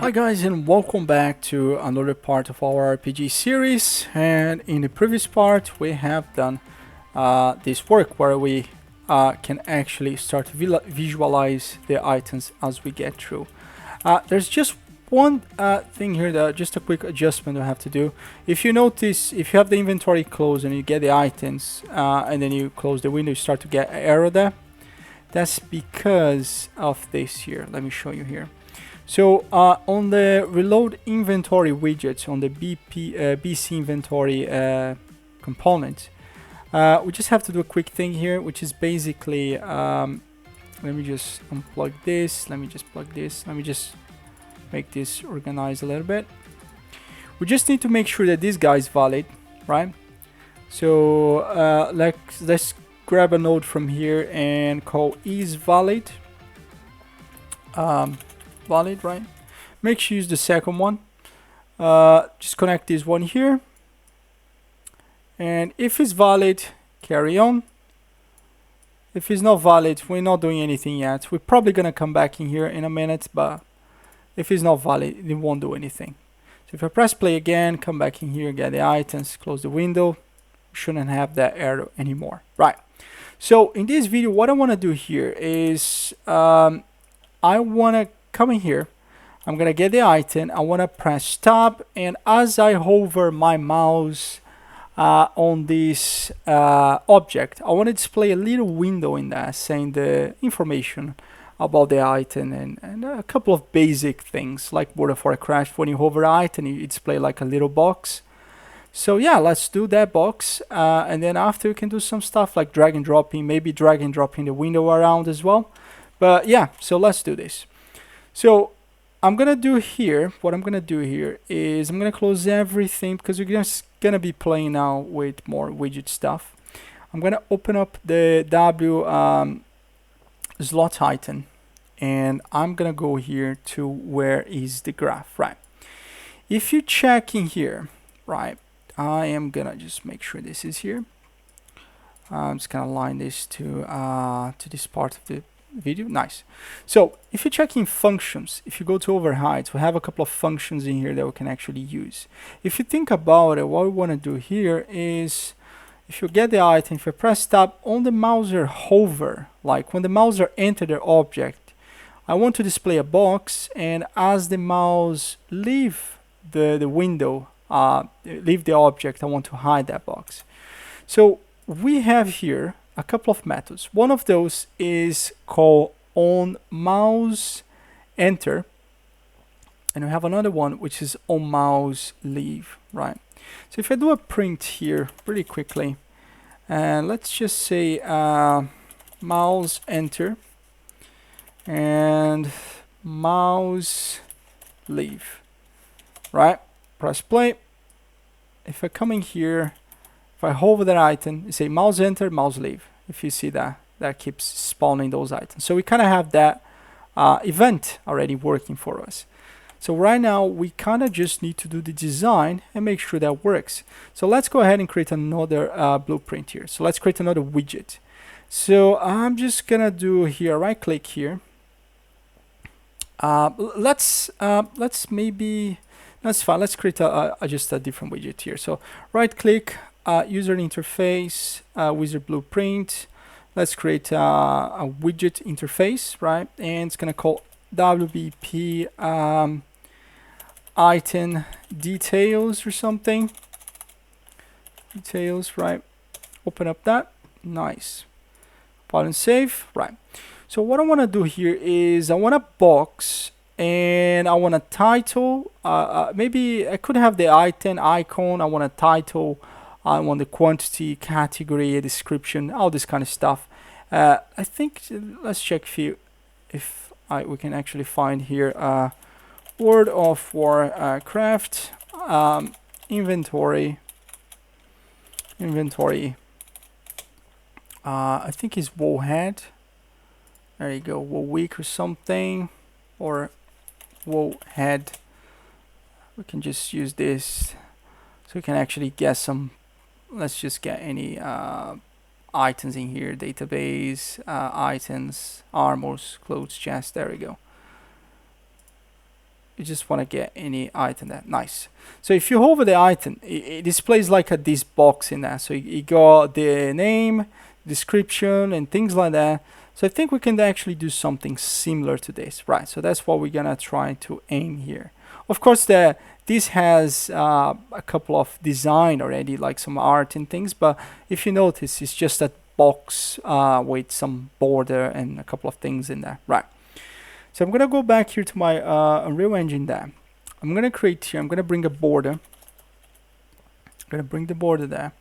Hi guys, and welcome back to another part of our RPG series. And in the previous part we have done this work where we can actually start to visualize the items as we get through. There's just one thing here, that just a quick adjustment I have to do. If you notice, if you have the inventory closed and you get the items and then you close the window, you start to get an arrow there. That's because of this here. Let me show you here. So on the reload inventory widgets on the BC inventory component, we just have to do a quick thing here, which is basically, let me just unplug this, let me just plug this, let me just make this organized a little bit. We just need to make sure that this guy is valid, right? So let's grab a node from here and call isValid. Valid, right? Make sure you use the second one. Just connect this one here, and if it's valid, carry on. If it's not valid, we're not doing anything yet. We're probably gonna come back in here in a minute, but if it's not valid, it won't do anything. So if I press play again, come back in here, get the items, close the window, we shouldn't have that arrow anymore, right? So in this video, what I want to do here is I want to come in here, I'm gonna get the item, I want to press tab, and as I hover my mouse on this object, I want to display a little window in there saying the information about the item and a couple of basic things like World of Warcraft. When you hover an item, you display like a little box. So yeah, let's do that box, and then after you can do some stuff like drag and dropping, maybe drag and dropping the window around as well. But yeah, so let's do this. So I'm gonna do here, what I'm gonna do here is I'm gonna close everything because we're just gonna be playing now with more widget stuff. I'm gonna open up the W slot item, and I'm gonna go here to where is the graph, right? If you check in here, right, I am gonna just make sure this is here. I'm just gonna align this to this part of the video. Nice. So if you check in functions, if you go to overrides, we have a couple of functions in here that we can actually use. If you think about it, what we want to do here is, if you get the item, if you press tab on the mouser hover, like when the mouser enter the object, I want to display a box, and as the mouse leave the window, leave the object, I want to hide that box. So we have here a couple of methods. One of those is called on mouse enter, and we have another one which is on mouse leave, right? So if I do a print here pretty quickly, and let's just say mouse enter and mouse leave, right? Press play. If I come in here, if I hover that item, you say mouse enter, mouse leave. If you see that, that keeps spawning those items. So we kind of have that event already working for us. So right now we kind of just need to do the design and make sure that works. So let's go ahead and create another blueprint here. So let's create another widget. So I'm just gonna do here, right click here. Let's maybe, that's fine. Let's create just a different widget here. So right click, user interface, wizard blueprint. Let's create a widget interface, right? And it's gonna call WBP item details or something. Details, right? Open up that. Nice. File and save, right? So what I want to do here is I want a box, and I want a title. Maybe I could have the item icon. I want a title. I want the quantity, category, a description, all this kind of stuff. I think let's check if we can actually find here World of Warcraft inventory. I think it's wool head. There you go, wool week or something, or wool head. We can just use this so we can actually get some. Let's just get any items in here, database, items, armors, clothes, chest, there we go. you just want to get any item there. Nice. So if you hover the item, it displays like this box in there. So you got the name, description, and things like that. So I think we can actually do something similar to this, right? So that's what we're gonna try to aim here. Of course, this has a couple of design already, like some art and things. But if you notice, it's just a box with some border and a couple of things in there, right? So I'm gonna go back here to my Unreal Engine there. I'm gonna create here, I'm gonna bring a border. I'm gonna bring the border there.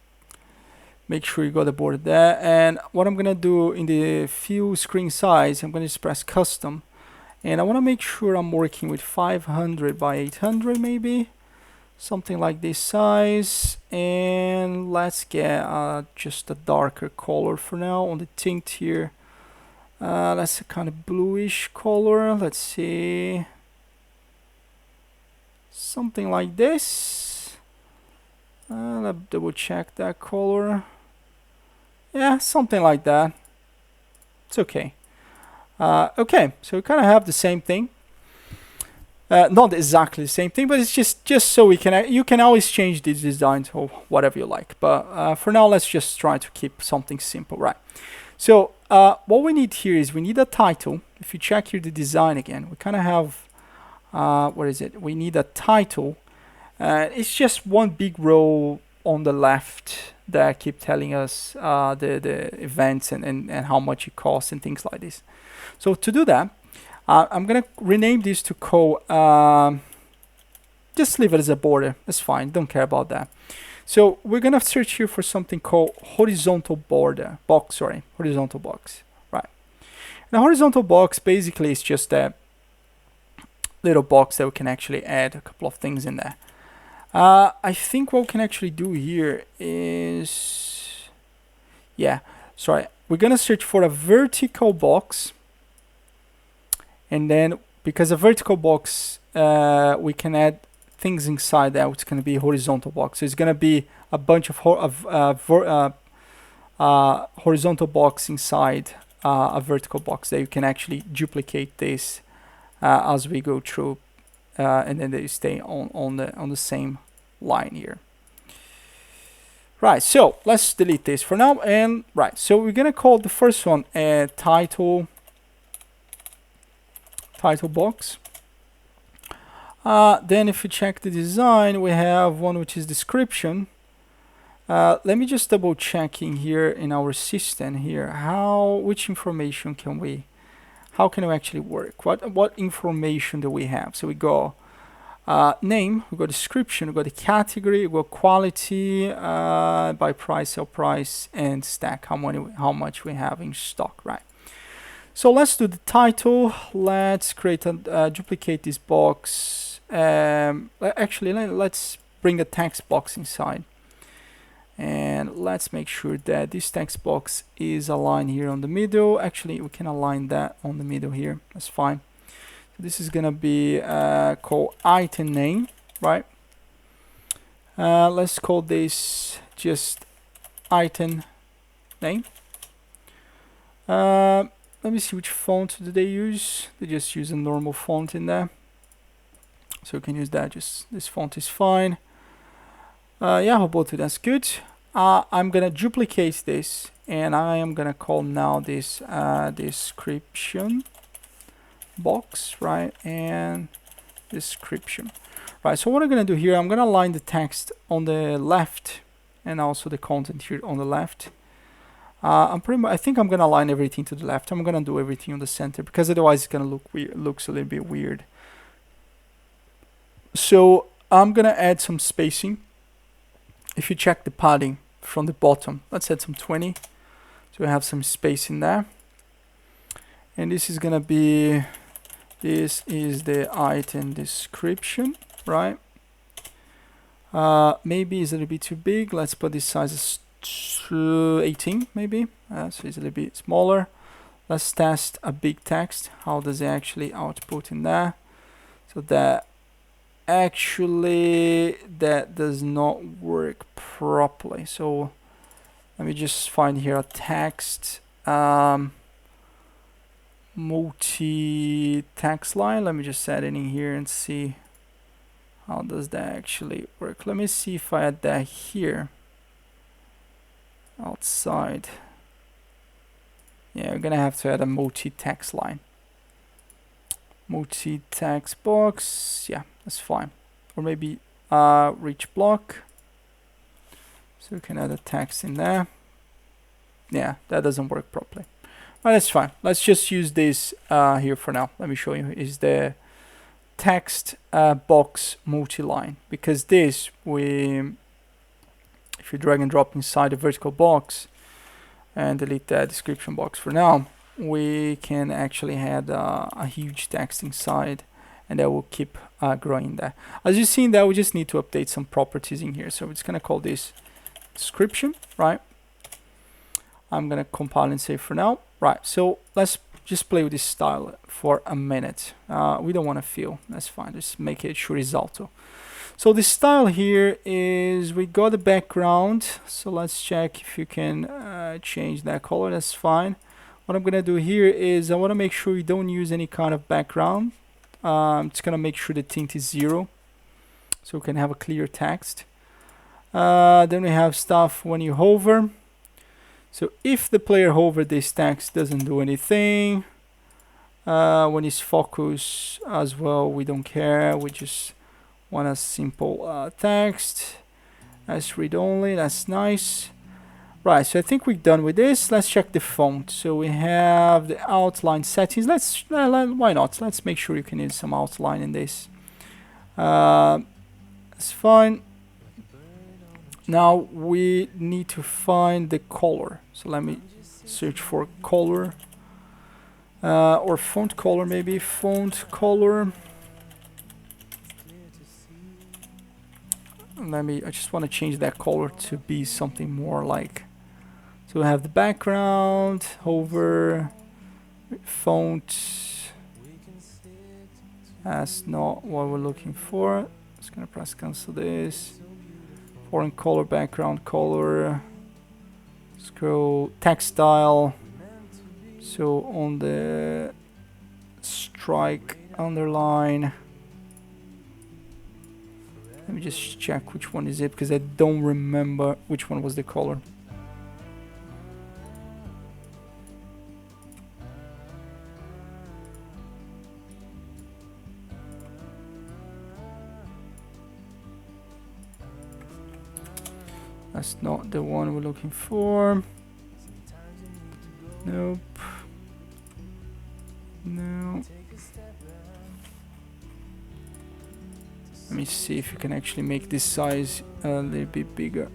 Make sure you got the border there. And what I'm gonna do in the view screen size, I'm gonna just press custom. And I wanna make sure I'm working with 500 by 800 maybe. Something like this size. And let's get just a darker color for now on the tint here. That's a kind of bluish color. Let's see. Something like this. Let's double check that color. Yeah, something like that. It's okay. Okay, so we kind of have the same thing. Not exactly the same thing, but it's just so we can. You can always change these designs or whatever you like. But for now, let's just try to keep something simple, right? So what we need here is we need a title. If you check here the design again, we kind of have, what is it? We need a title. It's just one big row on the left that keep telling us the events and how much it costs and things like this. So to do that, I'm going to rename this to just leave it as a border. That's fine. Don't care about that. So we're gonna search here for something called horizontal border box. Sorry, horizontal box. Right. And a horizontal box basically is just a little box that we can actually add a couple of things in there. I think what we can actually do here is, yeah. Sorry, we're gonna search for a vertical box, and then because a vertical box, we can add things inside that, which is going to be a horizontal box. So it's going to be a bunch of horizontal box inside a vertical box that you can actually duplicate this as we go through, and then they stay on the same line here. Right. So let's delete this for now. And right. So we're going to call the first one a title box. Then if you check the design, we have one which is description. Let me just double check in here in our system here. Which information how can we actually work? What information do we have? So we go name, we got description, we got the category, we got quality, by price, sell price, and stack, how much we have in stock, right? So let's do the title. Let's create duplicate this box. Actually, let's bring a text box inside, and let's make sure that this text box is aligned here on the middle. Actually, we can align that on the middle here. That's fine. So this is gonna be called item name, right? Let's call this just item name. Let me see which font do they use. They just use a normal font in there. So you can use that, just this font is fine. Yeah, Roboto, that's good. I'm gonna duplicate this, and I am gonna call now this description box, right? And description. Right, so what I'm gonna do here, I'm gonna align the text on the left and also the content here on the left. I think I'm gonna align everything to the left. I'm gonna do everything on the center because otherwise it's gonna look weird, looks a little bit weird. So I'm gonna add some spacing. If you check the padding from the bottom, let's add some 20. So we have some space in there. And this is gonna be, this is the item description, right? Maybe it's a little bit too big. Let's put this size as 18 maybe. So it's a little bit smaller. Let's test a big text. How does it actually output in there? So that actually that does not work properly. So let me just find here a text. multi-text line. Let me just add it in here and see how does that actually work. Let me see if I add that here outside. Yeah, we're gonna have to add a multi-text line. Multi-text box, yeah, that's fine. Or maybe reach block. So we can add a text in there. Yeah, that doesn't work properly. But that's fine. Let's just use this here for now. Let me show you. Is the text box multi-line, because this, if you drag and drop inside the vertical box and delete that description box for now, we can actually add a huge text inside, and that will keep growing there. As you've seen that, we just need to update some properties in here. So we're just gonna call this description, right? I'm gonna compile and save for now. Right, so let's just play with this style for a minute. We don't want to fill, that's fine, just make it horizontal. So the style here is, we got the background, so let's check if you can change that color, that's fine. What I'm gonna do here is, I want to make sure you don't use any kind of background. I'm just gonna make sure the tint is 0, so we can have a clear text. Then we have stuff when you hover. So if the player hover, this text doesn't do anything. When it's focus as well, we don't care. We just want a simple text. That's read only. That's nice. Right, so I think we're done with this. Let's check the font. So we have the outline settings. Why not? Let's make sure you can use some outline in this. That's fine. Now we need to find the color. So let me search for color, or font color, maybe font color. I just want to change that color to be something more like, so we have the background, hover, font. That's not what we're looking for. Just gonna press cancel this. Foreign color, background color, scroll, text style. So on the strike, underline. Let me just check which one is it, because I don't remember which one was the color. That's not the one we're looking for. Nope. No. Let me see if you can actually make this size a little bit bigger.